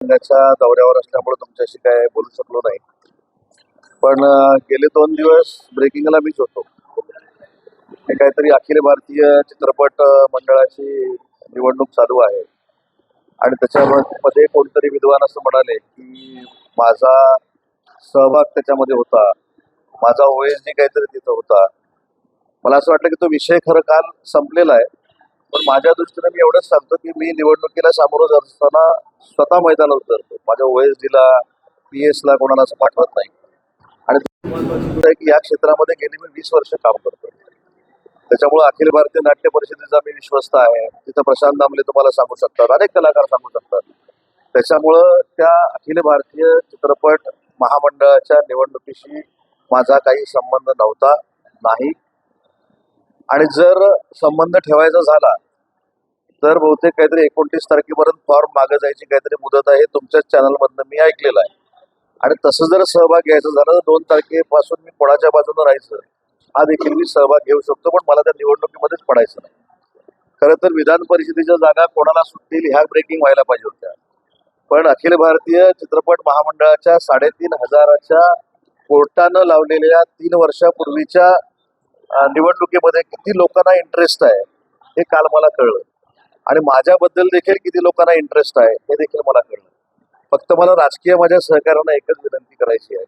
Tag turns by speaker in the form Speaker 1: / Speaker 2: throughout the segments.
Speaker 1: संघाच्या दौऱ्यावर असल्यामुळे तुमच्याशी काय बोलू शकलो नाही. पण गेले 2 दिवस ब्रेकिंगला मीच होतो. हे काहीतरी अखिल भारतीय चित्रपट मंडळाची निवडणूक चालू आहे आणि त्याच्यामध्ये कोणतरी विद्वान असं म्हणाले की माझा सहभाग त्याच्यामध्ये होता, माझा ओएसडी काहीतरी तिथं होता. मला असं वाटलं की तो विषय खरं काल संपलेला आहे. पण माझ्या दृष्टीने मी एवढंच सांगतो की मी निवडणुकीला सामोरं जात असताना स्वतः मैदानात उतरतो. माझ्या ओएसडीला PS ला कोणाला असं पाठवत नाही. आणि महत्वाची गोष्ट आहे की या क्षेत्रामध्ये गेली मी 20 वर्ष काम करतो. त्याच्यामुळे अखिल भारतीय नाट्य परिषदेचा मी विश्वस्त आहे. तिथं प्रशांत दामले तुम्हाला सांगू शकतात, अनेक कलाकार सांगू शकतात. त्याच्यामुळं त्या अखिल भारतीय चित्रपट महामंडळाच्या निवडणुकीशी माझा काही संबंध नव्हता, नाही. आणि जर संबंध ठेवायचा झाला तर बहुतेक काहीतरी 29 तारखेपर्यंत फॉर्म मागे जायची काहीतरी मुदत आहे, तुमच्याच चॅनलमधनं मी ऐकलेलं आहे. आणि तसं जर सहभाग घ्यायचा झाला तर 2 तारखेपासून मी कोणाच्या बाजूने राहायचं हा देखील मी सहभाग घेऊ शकतो, पण मला त्या निवडणुकीमध्येच पडायचं नाही. खरं तर विधान परिषदेच्या जागा कोणाला सुटतील ह्या ब्रेकिंग व्हायला पाहिजे होत्या. पण अखिल भारतीय चित्रपट महामंडळाच्या 3,500च्या कोर्टानं लावलेल्या 3 वर्षापूर्वीच्या निवडणुकीमध्ये किती लोकांना इंटरेस्ट आहे हे काल मला कळलं. आणि माझ्याबद्दल देखील किती लोकांना इंटरेस्ट आहे हे देखील मला कळलं. फक्त मला राजकीय माझ्या सहकार्यांना एकच विनंती करायची आहे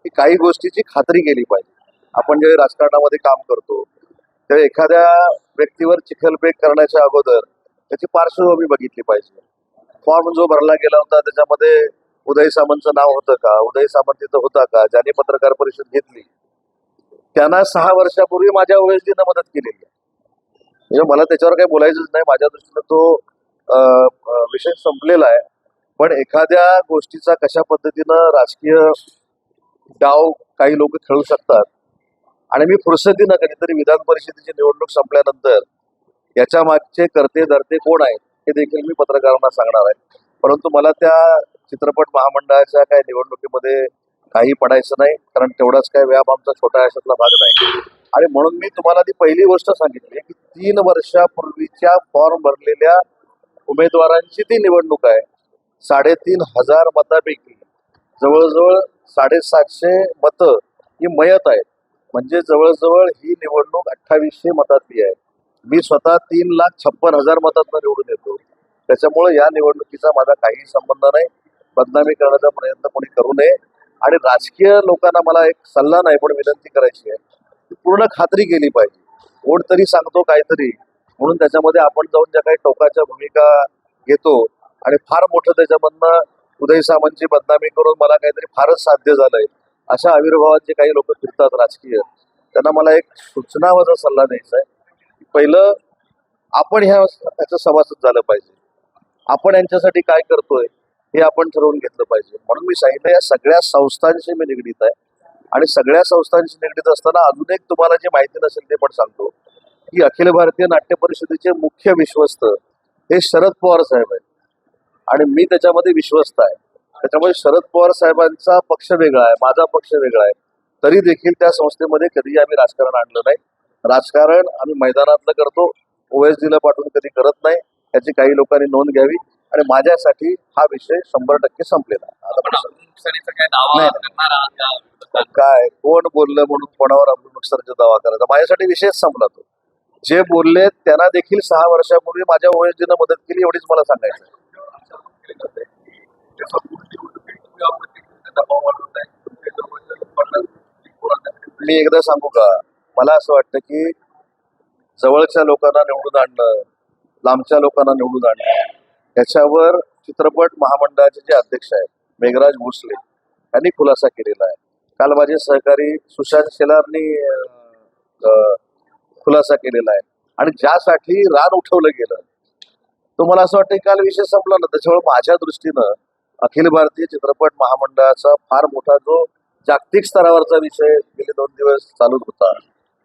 Speaker 1: की काही गोष्टीची खात्री केली पाहिजे. आपण ज्यावेळी राजकारणामध्ये काम करतो त्यावेळी एखाद्या व्यक्तीवर चिखलफेक करण्याच्या अगोदर त्याची पार्श्वभूमी बघितली पाहिजे. फॉर्म जो भरला गेला होता त्याच्यामध्ये उदय सामंतचं नाव होतं का, उदय सामंत तिथं होता का, ज्यांनी पत्रकार परिषद घेतली त्यांना 6 वर्षापूर्वी माझ्या ओएसडीनं मदत केलेली आहे. म्हणजे मला त्याच्यावर काही बोलायचंच नाही. माझ्या दृष्टीनं तो विषय संपलेला आहे. पण एखाद्या गोष्टीचा कशा पद्धतीनं राजकीय डाव काही लोक खेळू शकतात आणि मी फुरसतीनं कधीतरी विधान परिषदेची निवडणूक संपल्यानंतर याच्या मागचे करते धरते कोण आहेत हे देखील मी पत्रकारांना सांगणार आहे. परंतु मला त्या चित्रपट महामंडळाच्या काही निवडणुकीमध्ये काही पडायचं नाही, कारण तेवढाच काय व्याप आमचा छोटा याच्यातला भाग नाही. आणि म्हणून मी तुम्हाला ती पहिली गोष्ट सांगितली की 3 वर्षापूर्वीच्या फॉर्म भरलेल्या उमेदवारांची ती निवडणूक आहे. 3,500 मतापैकी जवळजवळ 750 मतं ही मयत आहेत. म्हणजे जवळजवळ ही निवडणूक 2800 मतातली आहे. मी स्वतः 3,56,000 मतातनं निवडून येतो. त्याच्यामुळे या निवडणुकीचा माझा काहीही संबंध नाही. बदनामी करण्याचा प्रयत्न कोणी करू नये. आणि राजकीय लोकांना मला एक सल्ला नाही पण विनंती करायची आहे की पूर्ण खात्री केली पाहिजे. कोण तरी सांगतो काहीतरी म्हणून त्याच्यामध्ये आपण जाऊन ज्या काही टोकाच्या भूमिका घेतो आणि फार मोठं त्याच्यामधनं उदय सामंतची बदनामी करून मला काहीतरी फारच साध्य झालंय अशा आविर्भावाचे काही लोक फिरतात राजकीय, त्यांना मला एक सूचनावाचा सल्ला द्यायचा आहे की पहिलं आपण ह्याचं सभासद झालं पाहिजे. आपण यांच्यासाठी काय करतोय हे आपण ठरवून घेतलं पाहिजे. म्हणून मी सांगितलं या सगळ्या संस्थांशी मी निगडीत आहे. आणि सगळ्या संस्थांशी निगडीत असताना अजून एक तुम्हाला जी माहिती नसेल ते पण सांगतो की अखिल भारतीय नाट्य परिषदेचे मुख्य विश्वस्त हे शरद पवार साहेब आहेत आणि मी त्याच्यामध्ये विश्वस्त आहे. त्याच्यामुळे शरद पवार साहेबांचा पक्ष वेगळा आहे, माझा पक्ष वेगळा आहे. तरी देखील त्या संस्थेमध्ये कधीही आम्ही राजकारण आणलं नाही. राजकारण आम्ही मैदानातलं करतो, ओएसडीला पाठवून कधी करत नाही. याची काही लोकांनी नोंद घ्यावी. आणि माझ्यासाठी हा विषय 100% संपलेला आहे. काय कोण बोललं म्हणून कोणावर अब्दुल नुकसानचा दावा करायचा? माझ्यासाठी विषयच संपला तो. जे बोलले त्यांना देखील 6 वर्षापूर्वी माझ्या ओएसडीनं मदत केली एवढीच मला सांगायचं. मी एकदा सांगू का, मला असं वाटतं की जवळच्या लोकांना निवडून आणणं, लांबच्या लोकांना निवडून आणणं याच्यावर चित्रपट महामंडळाचे जे अध्यक्ष आहेत मेघराज भोसले यांनी खुलासा केलेला आहे. काल माझे सहकारी सुशांत शेलारनी खुलासा केलेला आहे. आणि ज्यासाठी रान उठवलं गेलं तो मला असं वाटतं काल विषय संपला ना. त्याच्यामुळे माझ्या दृष्टीनं अखिल भारतीय चित्रपट महामंडळाचा फार मोठा जो जागतिक स्तरावरचा विषय गेले 2 दिवस चालूच होता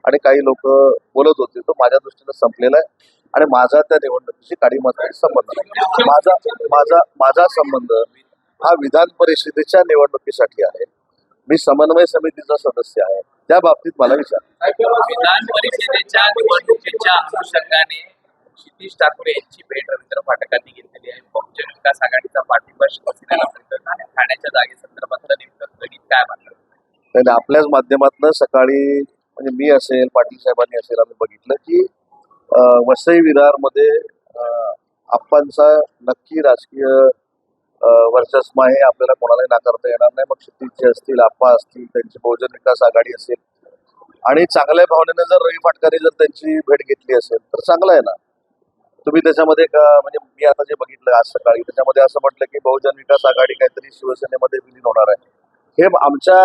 Speaker 1: आणि काही लोक बोलत होते तो माझ्या दृष्टीनं संपलेला आहे. आणि माझा त्या निवडणुकीशी काडीमात्र संबंध नाही. माझा माझा माझा संबंध हा विधान परिषदेच्या निवडणुकीसाठी आहे. मी समन्वय समितीचा सदस्य आहे. त्या बाबतीत मला विचार.
Speaker 2: विधान परिषदेच्या निवडणुकीच्या अनुषंगाने क्षितिज ठाकूर यांची भेट रवींद्र फाटकांनी घेतलेली आहे. बहुजन विकास आघाडीचा पाठिंबा शिवसेनेला मिळतो आणि ठाण्याच्या जागेसंदर्भातलं नेमकं गणित काय मानलं?
Speaker 1: आणि आपल्याच माध्यमातून सकाळी म्हणजे मी असेल पाटील साहेबांनी असेल आम्ही बघितलं की वसई विरारमध्ये आप्पांचा नक्की राजकीय वर्चस्व आहे, आपल्याला कोणालाही नाकारता येणार नाही. मग क्षितिजचे असतील, आप्पा असतील, त्यांची बहुजन विकास आघाडी असेल आणि चांगल्या भावनेने जर रवी फाटकांनी जर त्यांची भेट घेतली असेल तर चांगलं आहे ना. तुम्ही त्याच्यामध्ये म्हणजे मी आता जे बघितलं आज सकाळी त्याच्यामध्ये असं म्हटलं की बहुजन विकास आघाडी काहीतरी शिवसेनेमध्ये विलीन होणार आहे. हे आमच्या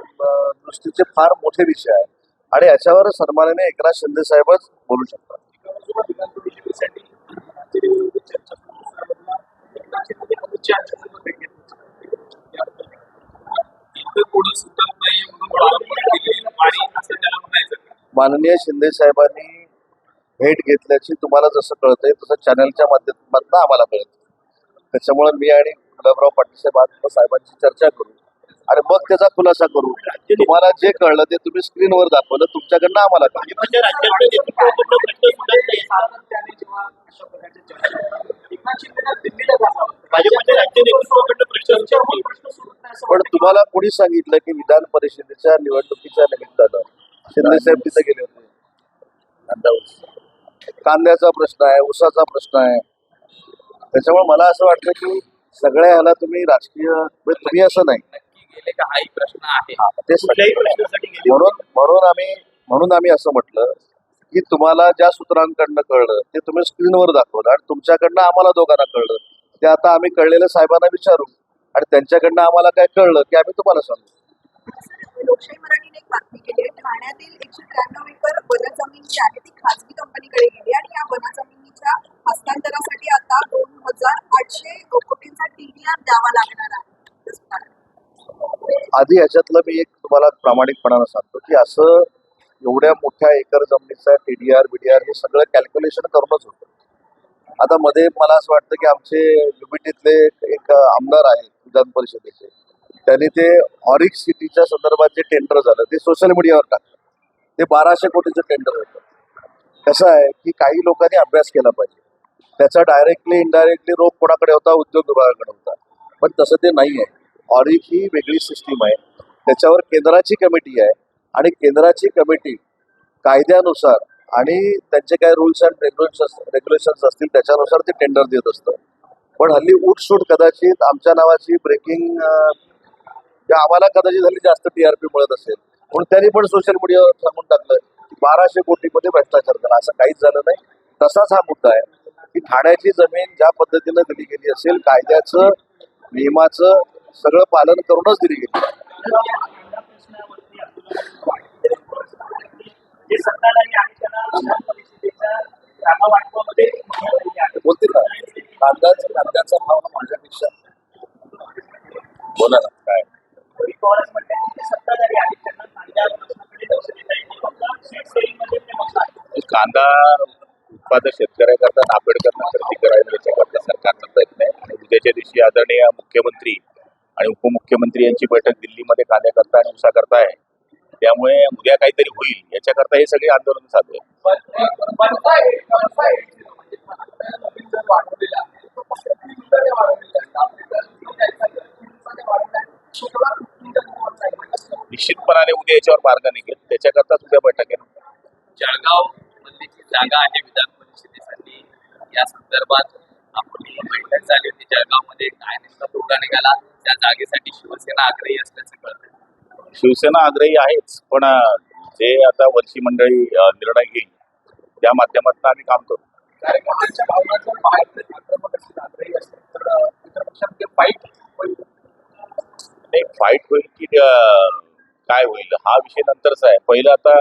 Speaker 1: दृष्टीचे फार मोठे विषय आहे आणि याच्यावर सन्मानाने एकनाथ शिंदे साहेबच बोलू शकतात. माननीय शिंदे साहेबांनी भेट घेतल्याची तुम्हाला जसं कळतंय तसं चॅनलच्या माध्यमातून आम्हाला कळतं. त्याच्यामुळे मी आणि गुलाबराव पाटील साहेबांची चर्चा करू आणि मग त्याचा खुलासा करू. तुम्हाला जे कळलं ते तुम्ही स्क्रीनवर दाखवलं, तुमच्याकडनं आम्हाला पण तुम्हाला कोणी सांगितलं की विधान परिषदेच्या निवडणुकीच्या निमित्तानं शिंदे साहेब तिथे गेले होते? कांद्याचा प्रश्न आहे, ऊसाचा प्रश्न आहे. त्याच्यामुळे मला असं वाटतं की सगळ्या ह्याला तुम्ही राजकीय म्हणजे तुम्ही असं नाही
Speaker 2: गेले का हाही प्रश्न आहे.
Speaker 1: म्हणून आम्ही असं म्हटलं की तुम्हाला ज्या सूत्रांकडनं कळलं ते तुम्ही स्क्रीनवर दाखवलं आणि तुमच्याकडनं आम्हाला दोघांना कळलं ते आता आम्ही कळलेल्या साहेबांना विचारू आणि त्यांच्याकडनं आम्हाला काय कळलं की आम्ही तुम्हाला सांगू.
Speaker 3: लोकशाही मराठीने एक बातमी केली आहे. ठाण्यातील 193 एकर वनजमीन जी आहे ती खासगी कंपनीकडे गेली आणि या वनजमिनीच्या हस्तांतरासाठी आता 2,800 कोटींचा TDR द्यावा लागणार आहे.
Speaker 1: आधी याच्यातलं मी एक तुम्हाला प्रामाणिकपणानं सांगतो की असं एवढ्या मोठ्या एकर जमिनीचा TDR BDR हे सगळं कॅल्क्युलेशन करूनच होतं. आता मध्ये मला असं वाटतं की आमचे युबीटीतले एक आमदार आहेत विधान परिषदेचे, त्यांनी ते ऑरिक सिटीच्या संदर्भात जे टेंडर झालं ते सोशल मीडियावर टाकलं. ते 1,200 कोटीचं टेंडर होतं. कसं आहे की काही लोकांनी अभ्यास केला पाहिजे. त्याचा डायरेक्टली इनडायरेक्टली रोख कोणाकडे होता? उद्योग विभागाकडे होता. पण तसं ते नाही आहे. ऑरिक ही वेगळी सिस्टीम आहे, त्याच्यावर केंद्राची कमिटी आहे आणि केंद्राची कमिटी कायद्यानुसार आणि त्यांचे काय रूल्स अँड रेग्युलेशन्स असतील त्याच्यानुसार ते टेंडर देत असतं. पण हल्ली उठसूट कदाचित आमच्या नावाची ब्रेकिंग आम्हाला कदाचित हल्ली जास्त TRP मिळत असेल म्हणून त्यांनी पण सोशल मीडियावर सांगून टाकलं की 1,200 कोटीमध्ये भ्रष्टाचार झाला. असं काहीच झालं नाही. तसाच हा मुद्दा आहे की ठाण्याची जमीन ज्या पद्धतीनं दिली गेली असेल कायद्याचं नियमाचं सगळं पालन करूनच दिली गेली. बोलतील ना कांद्याचा भाव माझ्यापेक्षा बोला ना काय
Speaker 4: कांदा उत्पादक शेतकऱ्याकरता नाफेड करणं खरेदी करायला याच्याकरता सरकारचा प्रयत्न आहे आणि उद्याच्या दिवशी आदरणीय मुख्यमंत्री आणि उपमुख्यमंत्री यांची बैठक दिल्लीमध्ये कांद्याकरता आणि ऊसाकरता आहे. त्यामुळे उद्या काहीतरी होईल याच्याकरता हे सगळे आंदोलन चालू आहे. निश्चितपणाने उद्या याच्यावर मार्ग निघेल, त्याच्याकरता उद्या बैठक आहे.
Speaker 2: जळगाव मधली जी जागा आहे विधान परिषदेसाठी या संदर्भात आपण बैठक झाली होती जळगावमध्ये. काय नेमका तोडगा निघाला? त्या जागेसाठी शिवसेना आग्रही असल्याचं कळतं.
Speaker 4: शिवसेना आग्रही आहेच, पण जे आता वर्षी मंडळी निर्णय घेईल त्या माध्यमातून आम्ही काम करू. फाईट होईल की काय होईल हा विषय नंतरचा आहे. पहिलं आता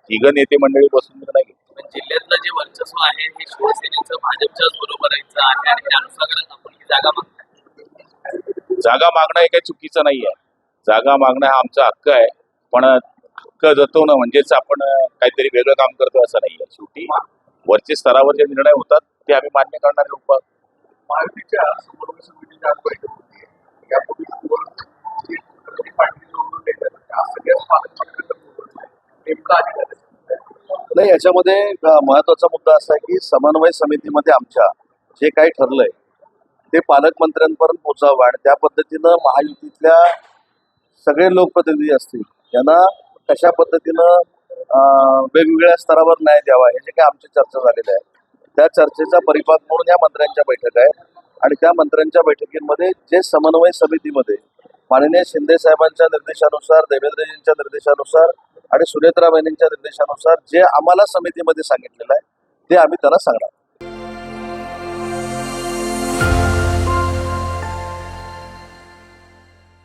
Speaker 4: तिघ नेते मंडळी बसून निर्णय घेऊ.
Speaker 2: पण जिल्ह्यातलं जे वर्चस्व आहे हे शिवसेनेचं भाजपच्याच बरोबरचं आहे आणि त्यानुसारच आपण ही जागा मागतो.
Speaker 4: जागा मागणं हे काही चुकीचं नाही आहे. जागा मागणं हा आमचा हक्क आहे, पण हक्क जतवणं म्हणजेच आपण काहीतरी वेगळं काम करतो असं नाही आहे. शेवटी वरच्या स्तरावर जे निर्णय होतात ते आम्ही मान्य करणारे लोक.
Speaker 1: महायुतीच्या समन्वय समितीची आज बैठक होती. यापूर्वी नाही, याच्यामध्ये महत्वाचा मुद्दा असा आहे की समन्वय समितीमध्ये आमच्या जे काही ठरलंय ते पालकमंत्र्यांपर्यंत पोहोचावं आणि त्या पद्धतीनं महायुतीतल्या सगळे लोकप्रतिनिधी असतील यांना कशा पद्धतीनं वेगवेगळ्या स्तरावर न्याय द्यावा हे जे काही आमची चर्चा झालेली आहे त्या चर्चेचा परिपाक म्हणून या मंत्र्यांच्या बैठक आहे आणि त्या मंत्र्यांच्या बैठकीमध्ये जे समन्वय समितीमध्ये माननीय शिंदे साहेबांच्या निर्देशानुसार, देवेंद्रजींच्या निर्देशानुसार आणि सुनेत्रा बहिणींच्या निर्देशानुसार जे आम्हाला समितीमध्ये सांगितलेलं आहे ते आम्ही त्यांना सांगणार.